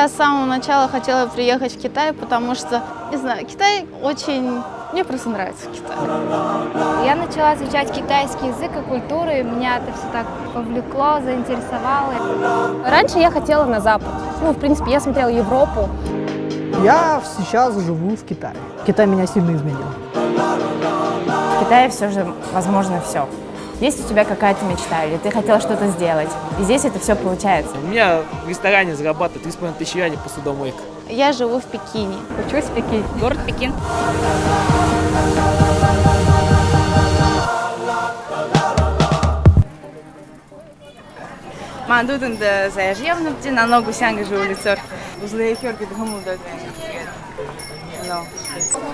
Я с самого начала хотела приехать в Китай, потому что, не знаю, Китай очень... Мне просто нравится Китай. Я начала изучать китайский язык и культуру, и меня это все так повлекло, заинтересовало. Раньше я хотела на Запад. В принципе, я смотрела Европу. Я сейчас живу в Китае. Китай меня сильно изменил. В Китае все же возможно все. Есть у тебя какая-то мечта, или ты хотела что-то сделать, и здесь это все получается. У меня в ресторане зарабатывает 3500 юаней посудомойка. Я живу в Пекине. Учусь в Пекине. Город Пекин.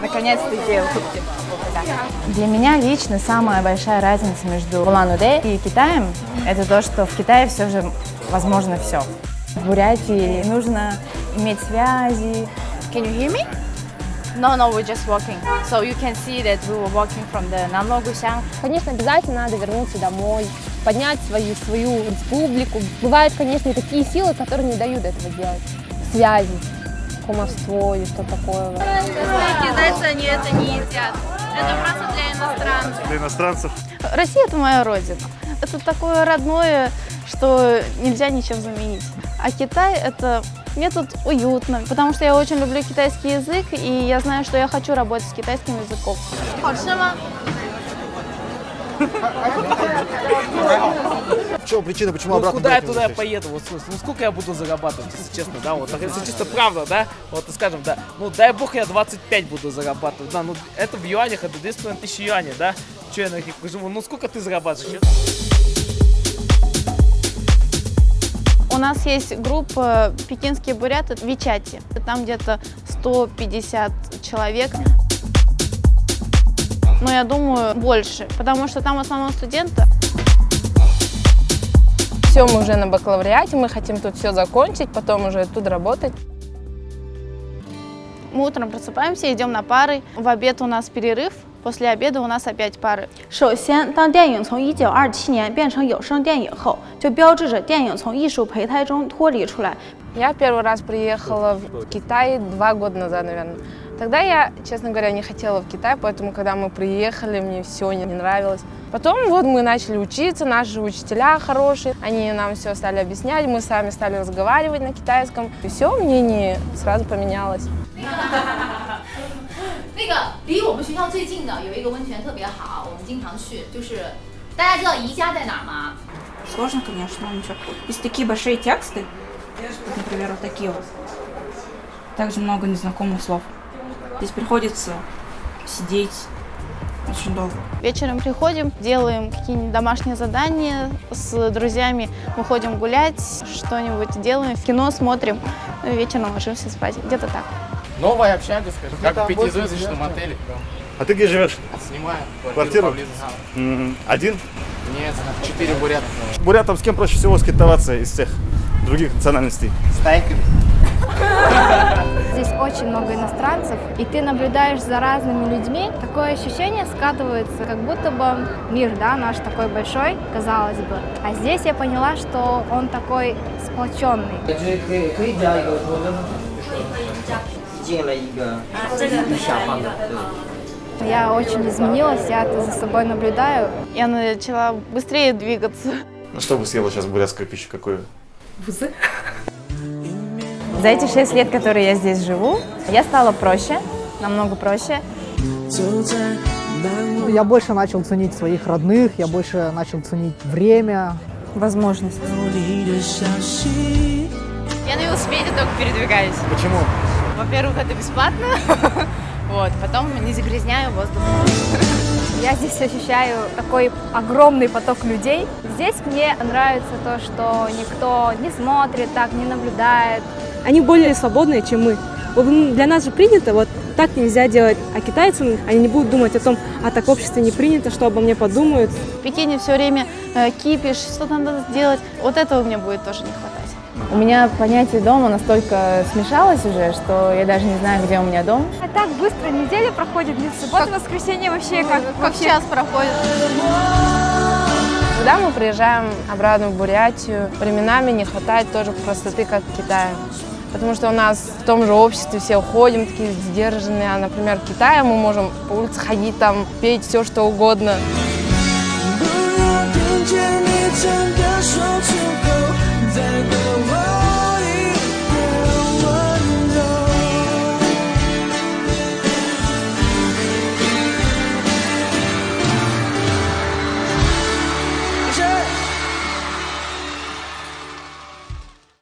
Наконец-то сделал покупки. Для меня лично самая большая разница между Улан-Удэ и Китаем – это то, что в Китае все же возможно все. В Бурятии нужно иметь связи. Can you hear me? No, we're just walking. So you can see that we were walking from the Нанло-Гусян. Конечно, обязательно надо вернуться домой, поднять свою республику. Бывают, конечно, и такие силы, которые не дают этого делать. Связи, кумовство или что такое. Китайцы, они это не едят. Это просто для иностранцев. Для иностранцев? Россия – это моя родина. Это такое родное, что нельзя ничем заменить. А Китай – это… Мне тут уютно, потому что я очень люблю китайский язык, и я знаю, что я хочу работать с китайским языком. В чем причина, почему Ну, обратно? куда я туда поеду? Вот, сколько я буду зарабатывать, если честно, да? Вот, так, если чисто правда, да? Вот, скажем, да. Ну, дай бог, я 25 буду зарабатывать. Да, ну, это в юанях, это 2500 юаней, да? Че я на них живу? Ну, сколько ты зарабатываешь? У нас есть группа «Пекинские буряты» в Вичате. Там где-то 150 человек. Но я думаю, больше, потому что там в основном студенты. Все, мы уже на бакалавриате, мы хотим тут все закончить, потом уже тут работать. Мы утром просыпаемся, идем на пары. В обед у нас перерыв, после обеда у нас опять пары. 首先，当电影从1927年变成有声电影后，就标志着电影从艺术胚胎中脱离出来。 Я первый раз приехала в Китай 2 года назад, наверное. Тогда я, честно говоря, не хотела в Китай, поэтому, когда мы приехали, мне все не нравилось. Потом вот мы начали учиться, наши учителя хорошие, они нам все стали объяснять, мы сами стали разговаривать на китайском. И все, мнение сразу поменялось. 那个离我们学校最近的有一个温泉特别好，我们经常去。就是大家知道宜家在哪儿吗？ Сложно, конечно, но ничего. Есть такие большие тексты, например, вот такие вот. Также много незнакомых слов. Здесь приходится сидеть очень долго. Вечером приходим, делаем какие-нибудь домашние задания с друзьями, выходим гулять, что-нибудь делаем, в кино смотрим, ну и вечером ложимся спать. Где-то так. Новая общага, скажем, как в пятизвездочном отеле. А ты где живешь? Снимаю Квартиру? поблизости. Один? Нет, 4 бурята. Бурятам с кем проще всего скитоваться из всех других национальностей? С тайками. Здесь очень много иностранцев, и ты наблюдаешь за разными людьми. Такое ощущение скатывается, как будто бы мир, да, наш такой большой, казалось бы. А здесь я поняла, что он такой сплоченный. Я очень изменилась, я это за собой наблюдаю. Я начала быстрее двигаться. Ну что бы съела сейчас бурятскую пищу, какую? За эти 6 лет, которые я здесь живу, я стала проще, намного проще. Я больше начал ценить своих родных, я больше начал ценить время. Возможность. Я на велосипеде только передвигаюсь. Почему? Во-первых, это бесплатно, вот, потом не загрязняю воздух. Я здесь ощущаю такой огромный поток людей. Здесь мне нравится то, что никто не смотрит, так не наблюдает. Они более свободные, чем мы. Вот для нас же принято, вот так нельзя делать. А китайцам они не будут думать о том, а так в обществе не принято, что обо мне подумают. В Пекине все время кипиш, что-то надо сделать. Вот этого мне будет тоже не хватать. У меня понятие дома настолько смешалось уже, что я даже не знаю, где у меня дом. А так быстро неделя проходит, не в субботу, воскресенье вообще как час проходит. Когда мы приезжаем обратно в Бурятию, временами не хватает тоже простоты, как в Китае. потому что у нас в том же обществе все уходим, такие сдержанные, а, например, в Китае мы можем по улице ходить, там, петь все что угодно.不要听见你真的说出口，再多